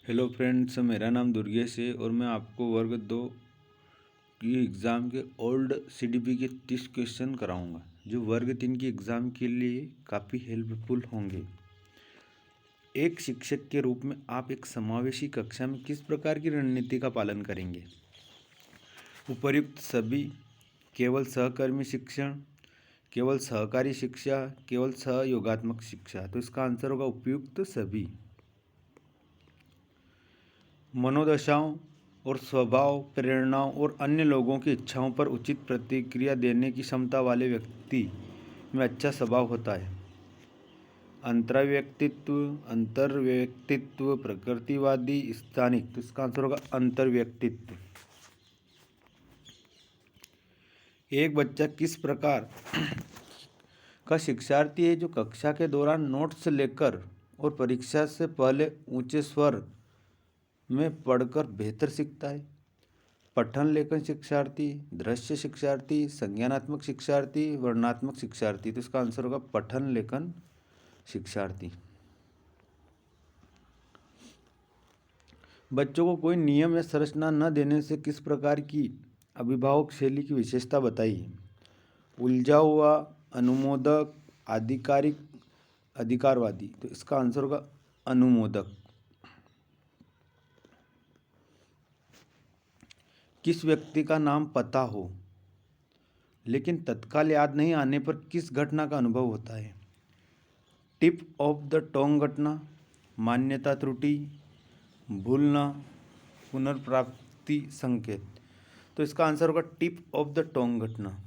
Hello friends, मेरा नाम दुर्गेश है और मैं आपको वर्ग 2 की एग्ज़ाम के ओल्ड सीडीपी के 30 क्वेश्चन कराऊंगा जो वर्ग 3 की एग्ज़ाम के लिए काफ़ी हेल्पफुल होंगे। एक शिक्षक के रूप में आप एक समावेशी कक्षा में किस प्रकार की रणनीति का पालन करेंगे? उपर्युक्त सभी, केवल सहकर्मी शिक्षण, केवल सहकारी शिक्षा, केवल सहयोगात्मक शिक्षा। तो इसका आंसर होगा उपयुक्त सभी। मनोदशाओं और स्वभाव, प्रेरणाओं और अन्य लोगों की इच्छाओं पर उचित प्रतिक्रिया देने की क्षमता वाले व्यक्ति में अच्छा स्वभाव होता है। अंतर्व्यक्तित्व, प्रकृतिवादी, स्थानिक। तो इसका आंसर होगा अंतर्व्यक्तित्व। एक बच्चा किस प्रकार का शिक्षार्थी है जो कक्षा के दौरान नोट्स लेकर और परीक्षा से पहले ऊंचे स्वर में पढ़कर बेहतर सीखता है? पठन लेखन शिक्षार्थी, दृश्य शिक्षार्थी, संज्ञानात्मक शिक्षार्थी, वर्णनात्मक शिक्षार्थी। तो इसका आंसर होगा पठन लेखन शिक्षार्थी। बच्चों को कोई नियम या संरचना न देने से किस प्रकार की अभिभावक शैली की विशेषता बताइए? उलझा हुआ, अनुमोदक, आधिकारिक, अधिकारवादी। तो इसका आंसर होगा अनुमोदक। किस व्यक्ति का नाम पता हो लेकिन तत्काल याद नहीं आने पर किस घटना का अनुभव होता है? टिप ऑफ द टोंग घटना, मान्यता त्रुटि, भूलना, पुनर्प्राप्ति संकेत। तो इसका आंसर होगा टिप ऑफ द टोंग घटना।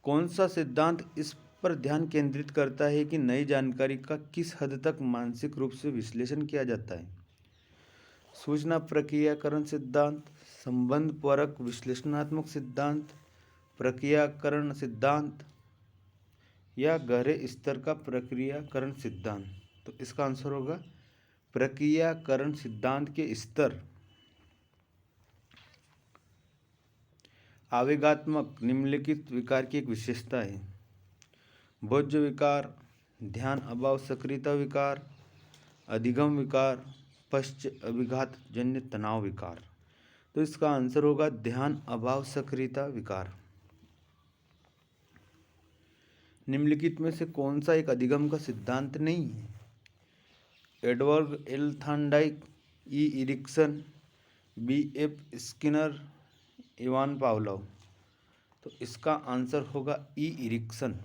कौन सा सिद्धांत इस पर ध्यान केंद्रित करता है कि नई जानकारी का किस हद तक मानसिक रूप से विश्लेषण किया जाता है? सूचना प्रक्रियाकरण सिद्धांत, संबंध परक विश्लेषणात्मक सिद्धांत, प्रक्रियाकरण सिद्धांत या गहरे स्तर का प्रक्रियाकरण सिद्धांत। तो इसका आंसर होगा प्रक्रियाकरण सिद्धांत के स्तर। आवेगात्मक निम्नलिखित विकार की एक विशेषता है? बोझ विकार, ध्यान अभाव सक्रियता विकार, अधिगम विकार, पश्च अभिघात जन्य तनाव विकार। तो इसका आंसर होगा ध्यान अभाव सक्रियता विकार। निम्नलिखित में से कौन सा एक अधिगम का सिद्धांत नहीं है? Edward L Thorndike, E Erikson, B F Skinner, Ivan Pavlov. तो इसका आंसर होगा ई इरिक्सन।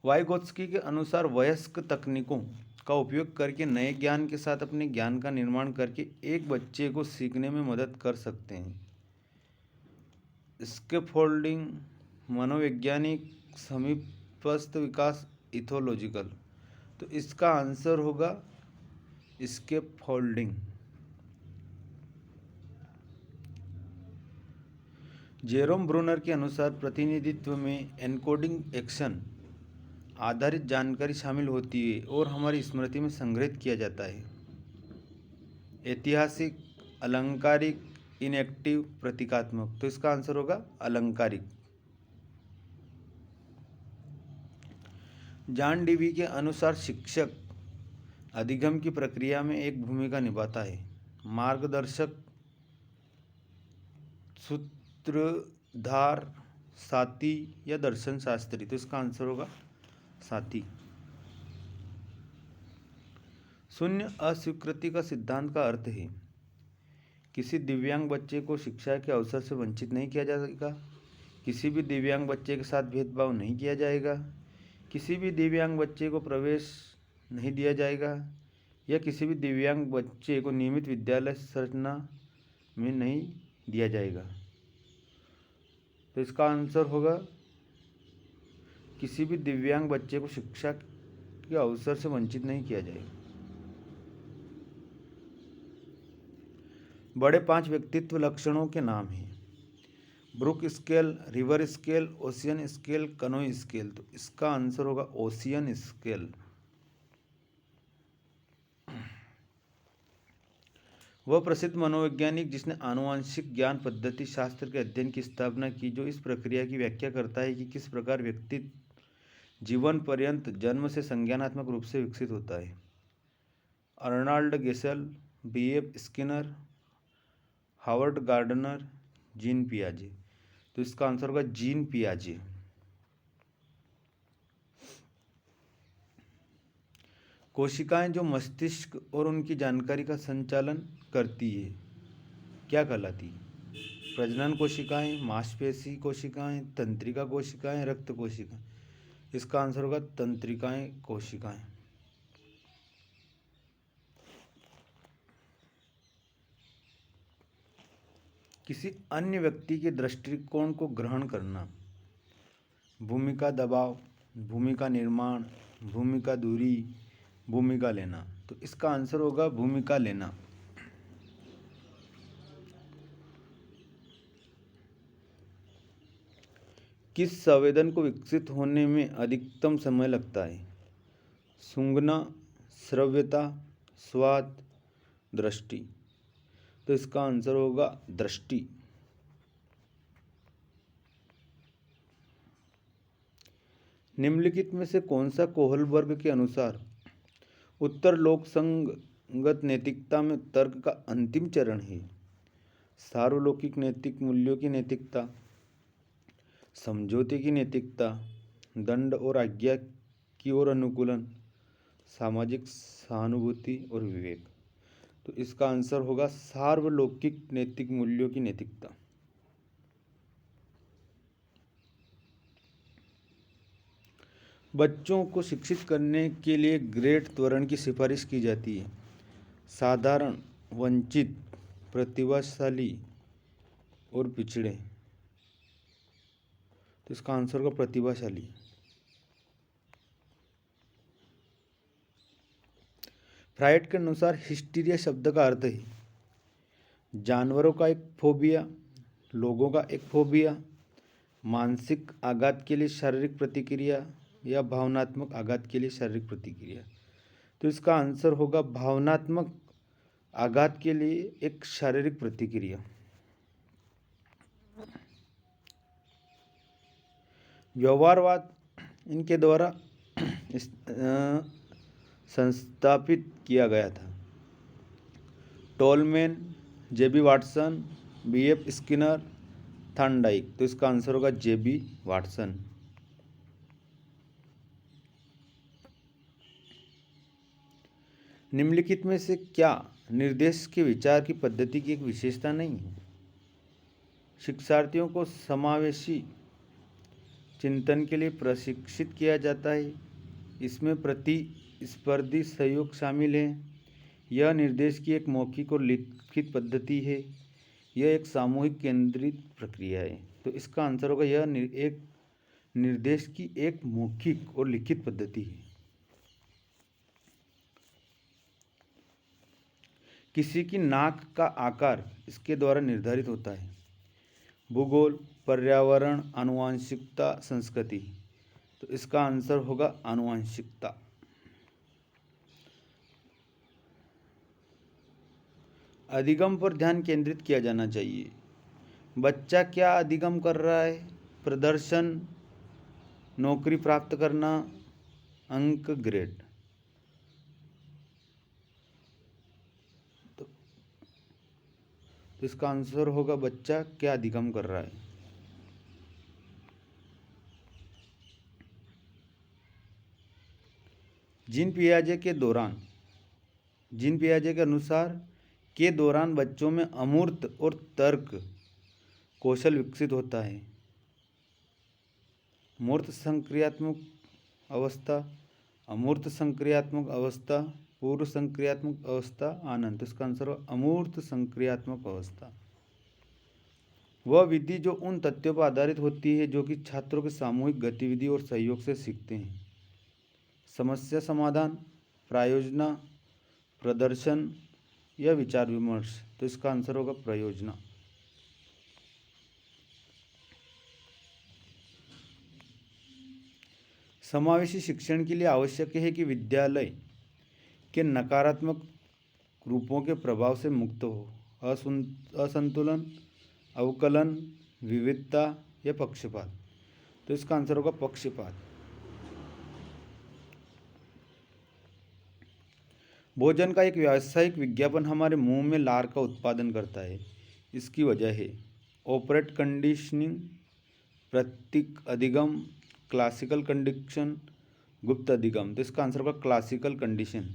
वाइगोत्स्की के अनुसार वयस्क तकनीकों का उपयोग करके नए ज्ञान के साथ अपने ज्ञान का निर्माण करके एक बच्चे को सीखने में मदद कर सकते हैं। स्कैफोल्डिंग, मनोवैज्ञानिक, समीपस्थ विकास, इथोलॉजिकल। तो इसका आंसर होगा स्कैफोल्डिंग। जेरोम ब्रूनर के अनुसार प्रतिनिधित्व में एन्कोडिंग एक्शन आधारित जानकारी शामिल होती है और हमारी स्मृति में संग्रहित किया जाता है। ऐतिहासिक, अलंकारिक, इनएक्टिव, प्रतीकात्मक। तो इसका आंसर होगा अलंकारिक। जॉन डीवी के अनुसार शिक्षक अधिगम की प्रक्रिया में एक भूमिका निभाता है? मार्गदर्शक, सूत्रधार, साथी या दर्शन शास्त्री। तो इसका आंसर होगा साथी। शून्य अस्वीकृति का सिद्धांत का अर्थ है? किसी दिव्यांग बच्चे को शिक्षा के अवसर से वंचित नहीं किया जाएगा, किसी भी दिव्यांग बच्चे के साथ भेदभाव नहीं किया जाएगा, किसी भी दिव्यांग बच्चे को प्रवेश नहीं दिया जाएगा, या किसी भी दिव्यांग बच्चे को नियमित विद्यालय संरचना में नहीं दिया जाएगा। तो इसका आंसर होगा किसी भी दिव्यांग बच्चे को शिक्षा के अवसर से वंचित नहीं किया जाएगा। बड़े 5 व्यक्तित्व लक्षणों के नाम हैं? Brook scale, river scale, ocean scale, canoe scale. तो इसका आंसर होगा ओशियन स्केल। वह प्रसिद्ध मनोवैज्ञानिक जिसने आनुवंशिक ज्ञान पद्धति शास्त्र के अध्ययन की स्थापना की, जो इस प्रक्रिया की व्याख्या करता है कि किस प्रकार व्यक्ति जीवन पर्यंत जन्म से संज्ञानात्मक रूप से विकसित होता है। Arnold Gesell, B.F. Skinner, Howard Gardner, Jean पियाजे। तो इसका आंसर होगा जीन पियाजे। कोशिकाएं जो मस्तिष्क और उनकी जानकारी का संचालन करती है क्या कहलाती है? प्रजनन कोशिकाएं, मांसपेशी कोशिकाएं, तंत्रिका कोशिकाएं, रक्त कोशिकाएं। इसका आंसर होगा तंत्रिकाएं कोशिकाएं। किसी अन्य व्यक्ति के दृष्टिकोण को ग्रहण करना। भूमिका दबाव, भूमिका निर्माण, भूमिका दूरी, भूमिका लेना। तो इसका आंसर होगा भूमिका लेना। किस संवेदन को विकसित होने में अधिकतम समय लगता है? सूंघना, श्रव्यता, स्वाद, दृष्टि। तो इसका आंसर होगा दृष्टि। निम्नलिखित में से कौन सा कोहलबर्ग के अनुसार उत्तर लोक संगत नैतिकता में तर्क का अंतिम चरण है? सार्वलौकिक नैतिक मूल्यों की नैतिकता, समझौते की नैतिकता, दंड और आज्ञा की ओर अनुकूलन, सामाजिक सहानुभूति और विवेक। तो इसका आंसर होगा सार्वलौकिक नैतिक मूल्यों की नैतिकता। बच्चों को शिक्षित करने के लिए ग्रेड त्वरण की सिफारिश की जाती है। साधारण, वंचित, प्रतिभाशाली और पिछड़े। तो इसका आंसर होगा प्रतिभाशाली। फ्राइड के अनुसार हिस्टीरिया शब्द का अर्थ है जानवरों का एक फोबिया, लोगों का एक फोबिया, मानसिक आघात के लिए शारीरिक प्रतिक्रिया या भावनात्मक आघात के लिए शारीरिक प्रतिक्रिया। तो इसका आंसर होगा भावनात्मक आघात के लिए एक शारीरिक प्रतिक्रिया। व्यवहारवाद इनके द्वारा संस्थापित किया गया था। Tolman, J.B. Watson, B.F. Skinner, Thorndike. तो इसका आंसर होगा J.B. वाटसन। निम्नलिखित में से क्या निर्देश के विचार की पद्धति की एक विशेषता नहीं है? शिक्षार्थियों को समावेशी चिंतन के लिए प्रशिक्षित किया जाता है। इसमें प्रतिस्पर्धी सहयोग शामिल है। यह निर्देश की एक मौखिक और लिखित पद्धति है। यह एक सामूहिक केंद्रित प्रक्रिया है। तो इसका आंसर होगा यह एक निर्देश की एक मौखिक और लिखित पद्धति है। किसी की नाक का आकार इसके द्वारा निर्धारित होता है। भूगोल, पर्यावरण, आनुवंशिकता, संस्कृति। तो इसका आंसर होगा आनुवंशिकता। अधिगम पर ध्यान केंद्रित किया जाना चाहिए। बच्चा क्या अधिगम कर रहा है? प्रदर्शन, नौकरी प्राप्त करना, अंक, ग्रेड। तो इसका आंसर होगा बच्चा क्या अधिगम कर रहा है। जीन पियाजे के अनुसार के दौरान बच्चों में अमूर्त और तर्क कौशल विकसित होता है। मूर्त संक्रियात्मक अवस्था, अमूर्त संक्रियात्मक अवस्था, पूर्व संक्रियात्मक अवस्था, आनंद। तो इसका आंसर होगा अमूर्त संक्रियात्मक अवस्था। वह विधि जो उन तथ्यों पर आधारित होती है जो कि छात्रों के सामूहिक गतिविधि और सहयोग से सीखते हैं। समस्या समाधान, प्रायोजना, प्रदर्शन या विचार विमर्श। तो इसका आंसर होगा प्रयोजना। समावेशी शिक्षण के लिए आवश्यक है कि विद्यालय के नकारात्मक रूपों के प्रभाव से मुक्त हो। असंतुलन, अवकलन, विविधता या पक्षपात। तो इसका आंसर होगा पक्षपात। भोजन का एक व्यावसायिक विज्ञापन हमारे मुंह में लार का उत्पादन करता है। इसकी वजह है ऑपरेट कंडीशनिंग, प्रतीक अधिगम, क्लासिकल कंडीशन, गुप्त अधिगम। तो इसका आंसर होगा क्लासिकल कंडीशन।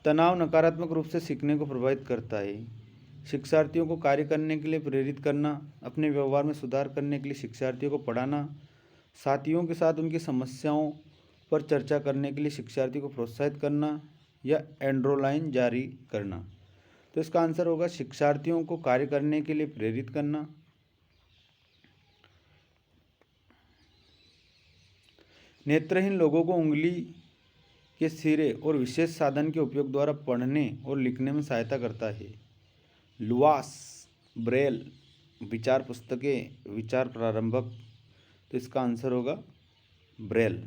तनाव नकारात्मक रूप से सीखने को प्रभावित करता है। शिक्षार्थियों को कार्य करने के लिए प्रेरित करना, अपने व्यवहार में सुधार करने के लिए शिक्षार्थियों को पढ़ाना, साथियों के साथ उनकी समस्याओं पर चर्चा करने के लिए शिक्षार्थियों को प्रोत्साहित करना, या एंड्रोलाइन जारी करना। तो इसका आंसर होगा शिक्षार्थियों को कार्य करने के लिए प्रेरित करना। नेत्रहीन लोगों को उंगली के सिरे और विशेष साधन के उपयोग द्वारा पढ़ने और लिखने में सहायता करता है। लुआस ब्रेल विचार पुस्तकें, विचार प्रारंभक। तो इसका आंसर होगा ब्रेल।